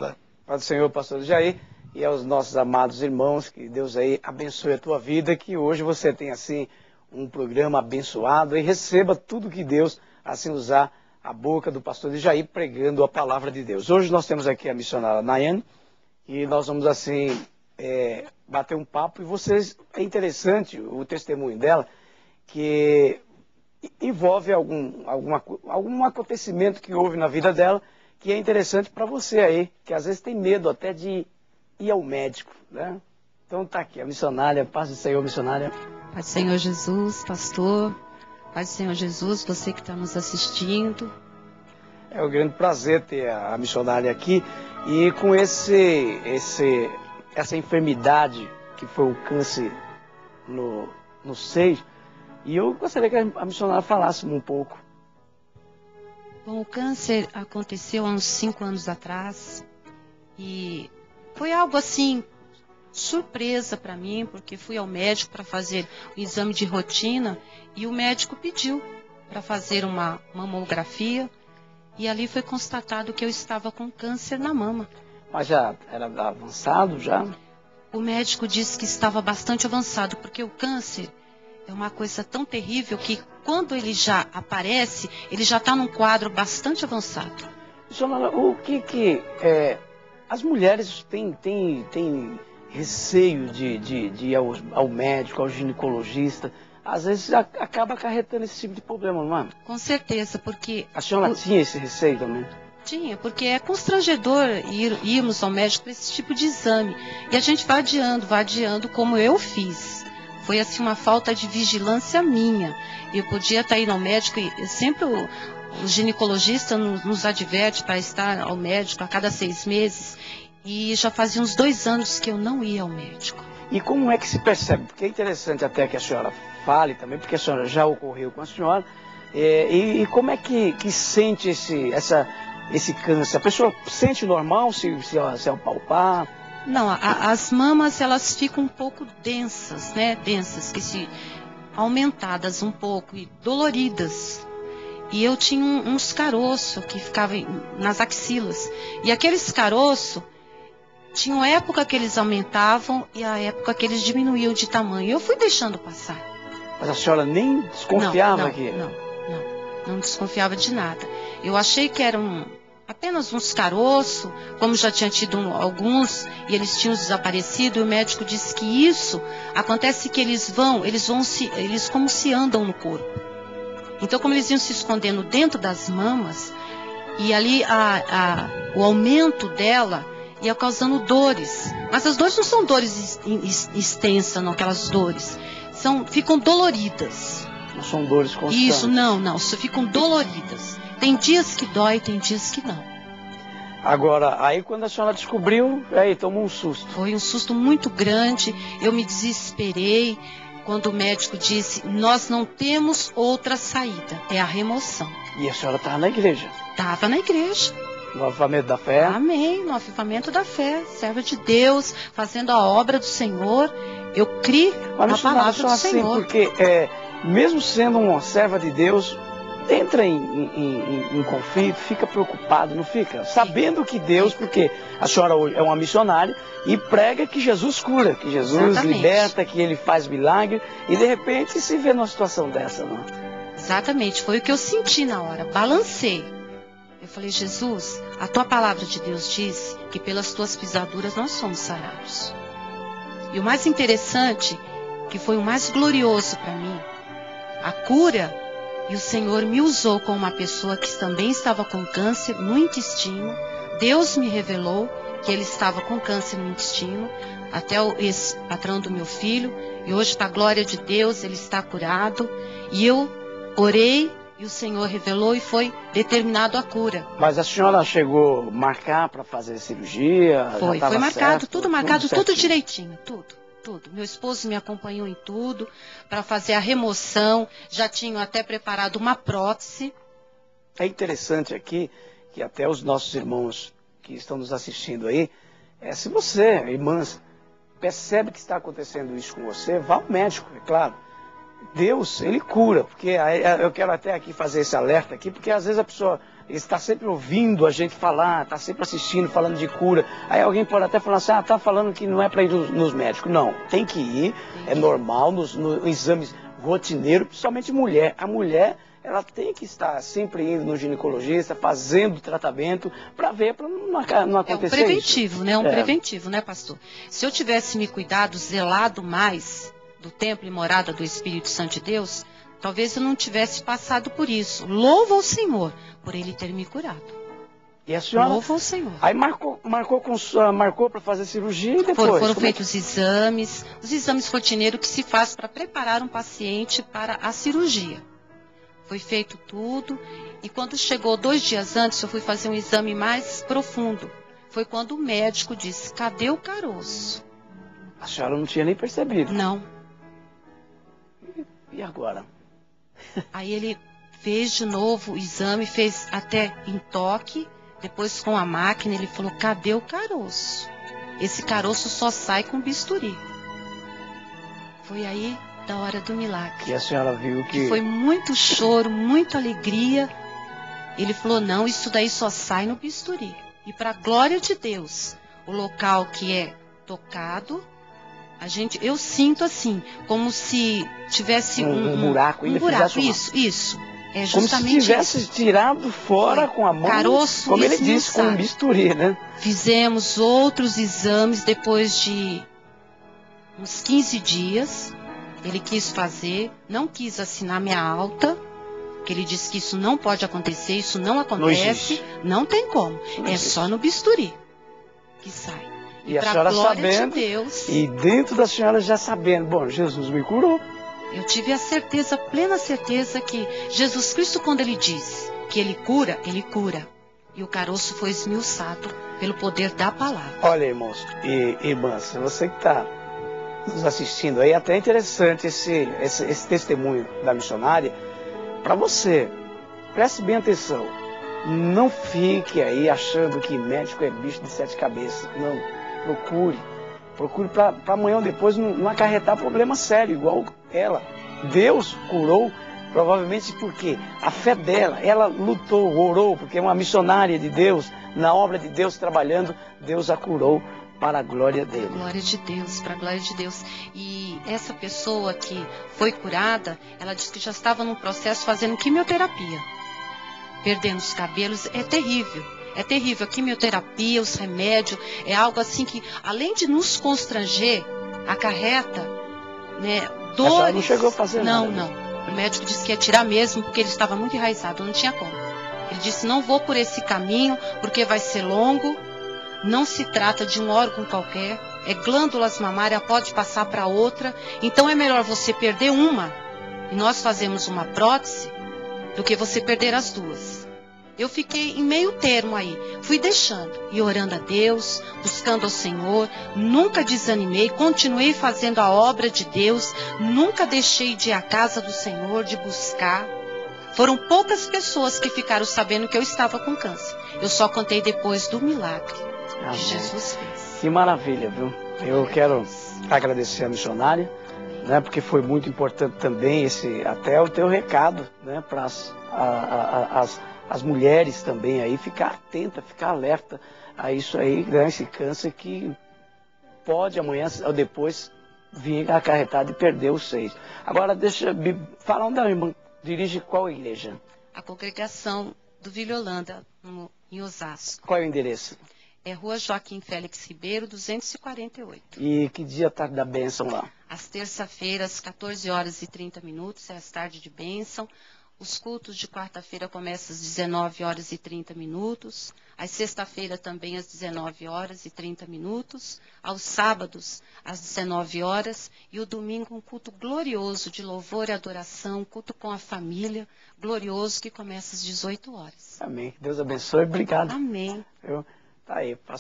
Paz do Senhor, pastor Jair, e aos nossos amados irmãos, que Deus aí abençoe a tua vida, que hoje você tenha assim um programa abençoado e receba tudo que Deus assim usar a boca do pastor Jair pregando a palavra de Deus. Hoje nós temos aqui a missionária Nayane e nós vamos assim bater um papo, e vocês, é interessante o testemunho dela, que envolve algum acontecimento que houve na vida dela, que é interessante para você aí, que às vezes tem medo até de ir ao médico, né? Então tá aqui, a missionária, paz do Senhor, missionária. Paz do Senhor Jesus, pastor, paz do Senhor Jesus, você que está nos assistindo. É um grande prazer ter a missionária aqui, e com essa enfermidade que foi o câncer no seio, e eu gostaria que a missionária falasse um pouco. Bom, o câncer aconteceu há uns 5 anos atrás e foi algo assim, surpresa para mim, porque fui ao médico para fazer o exame de rotina e o médico pediu para fazer uma mamografia e ali foi constatado que eu estava com câncer na mama. Mas já era avançado já? O médico disse que estava bastante avançado, porque o câncer é uma coisa tão terrível que quando ele já aparece, ele já está num quadro bastante avançado. Missionária, o que as mulheres têm receio de ir ao médico, ao ginecologista? Às vezes acaba acarretando esse tipo de problema, não é? Com certeza, porque... A senhora tinha esse receio também? Tinha, porque é constrangedor irmos ao médico para esse tipo de exame. E a gente vai adiando, como eu fiz. Foi assim uma falta de vigilância minha. Eu podia estar indo ao médico e sempre o ginecologista nos adverte para estar ao médico a cada 6 meses. E já fazia uns 2 anos que eu não ia ao médico. E como é que se percebe? Porque é interessante até que a senhora fale também, porque a senhora já ocorreu com a senhora. E como é que sente esse câncer? A pessoa sente normal se apalpar? Não, as mamas elas ficam um pouco densas, né? Densas, que se aumentadas um pouco e doloridas. E eu tinha uns caroços que ficavam nas axilas. E aqueles caroços, tinha uma época que eles aumentavam e a época que eles diminuíam de tamanho. Eu fui deixando passar. Mas a senhora nem desconfiava aqui? Não desconfiava de nada. Eu achei que eram apenas uns caroços, como já tinha tido alguns, e eles tinham desaparecido, e o médico disse que isso acontece que eles como se andam no corpo. Então, como eles iam se escondendo dentro das mamas, e ali o aumento dela ia causando dores. Mas as dores não são dores extensas, não, aquelas dores. Ficam doloridas. Não são dores constantes. Isso, não, só ficam doloridas. Tem dias que dói, tem dias que não. Agora, aí quando a senhora descobriu, aí tomou um susto. Foi um susto muito grande, eu me desesperei quando o médico disse, nós não temos outra saída, é a remoção. E a senhora estava na igreja? Estava na igreja. No avivamento da fé? Amém, no avivamento da fé, serva de Deus, fazendo a obra do Senhor, eu criei na palavra do Senhor. Porque mesmo sendo uma serva de Deus, entra em conflito, fica preocupado, não fica? Sabendo que Deus, porque a senhora hoje é uma missionária e prega que Jesus cura, que Jesus liberta, que Ele faz milagre, e de repente se vê numa situação dessa, não? Exatamente, foi o que eu senti na hora, balancei. Eu falei, Jesus, a tua palavra de Deus diz que pelas tuas pisaduras nós somos sarados. E o mais interessante, que foi o mais glorioso para mim, a cura. E o Senhor me usou como uma pessoa que também estava com câncer no intestino. Deus me revelou que ele estava com câncer no intestino, até esse patrão do meu filho. E hoje, para a glória de Deus, ele está curado. E eu orei e o Senhor revelou e foi determinado a cura. Mas a senhora chegou a marcar para fazer cirurgia? Foi marcado, tudo marcado, tudo direitinho, tudo. Meu esposo me acompanhou em tudo para fazer a remoção. Já tinham até preparado uma prótese. É interessante aqui que até os nossos irmãos que estão nos assistindo aí, se você, irmãs, percebe que está acontecendo isso com você, vá ao médico, é claro. Deus, Ele cura, porque eu quero até aqui fazer esse alerta aqui, porque às vezes a pessoa ele está sempre ouvindo a gente falar, está sempre assistindo, falando de cura. Aí alguém pode até falar assim, está falando que não é para ir nos médicos. Não, tem que ir, é normal, nos exames rotineiros, principalmente mulher. A mulher, ela tem que estar sempre indo no ginecologista, fazendo tratamento, para ver, para não acontecer isso. É um preventivo, né? Preventivo, né, pastor? Se eu tivesse me cuidado, zelado mais do templo e morada do Espírito Santo de Deus, talvez eu não tivesse passado por isso. Louva ao Senhor por Ele ter me curado. E a senhora... Louva ao Senhor. Aí marcou para fazer cirurgia e depois? Foram feitos os exames rotineiros que se faz para preparar um paciente para a cirurgia. Foi feito tudo, e quando chegou 2 dias antes, eu fui fazer um exame mais profundo. Foi quando o médico disse, cadê o caroço? A senhora não tinha nem percebido? Não. E agora? Aí ele fez de novo o exame, fez até em toque, depois com a máquina, ele falou, cadê o caroço? Esse caroço só sai com bisturi. Foi aí da hora do milagre. E a senhora viu que... Foi muito choro, muita alegria. Ele falou, não, isso daí só sai no bisturi. E para a glória de Deus, o local que é tocado, eu sinto assim, como se tivesse um buraco. Um buraco, isso. É justamente como se tivesse isso. Tirado fora com a mão, caroço, como ele disse, com um bisturi, né? Fizemos outros exames depois de uns 15 dias. Ele quis fazer, não quis assinar minha alta, porque ele disse que isso não pode acontecer, isso não acontece, não tem como. É só no bisturi que sai. E a senhora sabendo, de Deus, e dentro da senhora já sabendo, bom, Jesus me curou. Eu tive a certeza, plena certeza que Jesus Cristo, quando ele diz que ele cura, ele cura. E o caroço foi esmiuçado pelo poder da palavra. Olha, irmãos e irmãs, você que está nos assistindo aí, até interessante esse testemunho da missionária. Para você, preste bem atenção. Não fique aí achando que médico é bicho de 7 cabeças. Não, procure para amanhã ou depois não acarretar problema sério, igual ela. Deus curou, provavelmente porque a fé dela, ela lutou, orou, porque é uma missionária de Deus, na obra de Deus trabalhando, Deus a curou para a glória dele. Glória de Deus, para a glória de Deus. E essa pessoa que foi curada, ela disse que já estava num processo fazendo quimioterapia. Perdendo os cabelos, é terrível. É terrível. A quimioterapia, os remédios, é algo assim que, além de nos constranger, acarreta, né, dores. A senhora não chegou a fazer nada? Não. O médico disse que ia tirar mesmo, porque ele estava muito enraizado, não tinha como. Ele disse, não vou por esse caminho, porque vai ser longo. Não se trata de um órgão qualquer, é glândulas mamárias, pode passar para outra. Então é melhor você perder uma, e nós fazemos uma prótese, do que você perder as duas. Eu fiquei em meio termo aí, fui deixando e orando a Deus, buscando ao Senhor, nunca desanimei, continuei fazendo a obra de Deus, nunca deixei de ir à casa do Senhor, de buscar. Foram poucas pessoas que ficaram sabendo que eu estava com câncer. Eu só contei depois do milagre que Jesus fez. Que maravilha, viu? Eu quero agradecer a missionária, né, porque foi muito importante também até o teu recado, né, para as mulheres também aí, ficar atenta, ficar alerta a isso aí, né, esse câncer que pode amanhã ou depois vir acarretado e perder os seios. Agora deixa me falar onde a irmã dirige qual igreja? A congregação do Vila Holanda, em Osasco. Qual é o endereço? É Rua Joaquim Félix Ribeiro, 248. E que dia está da bênção lá? Às terça-feiras, 14h30, é as tardes de bênção. Os cultos de quarta-feira começam às 19h30. Às sexta-feira também às 19h30. Aos sábados, às 19h. E o domingo, um culto glorioso de louvor e adoração, culto com a família, glorioso, que começa às 18h. Amém. Deus abençoe. Obrigado. Amém. Tá aí, pastor.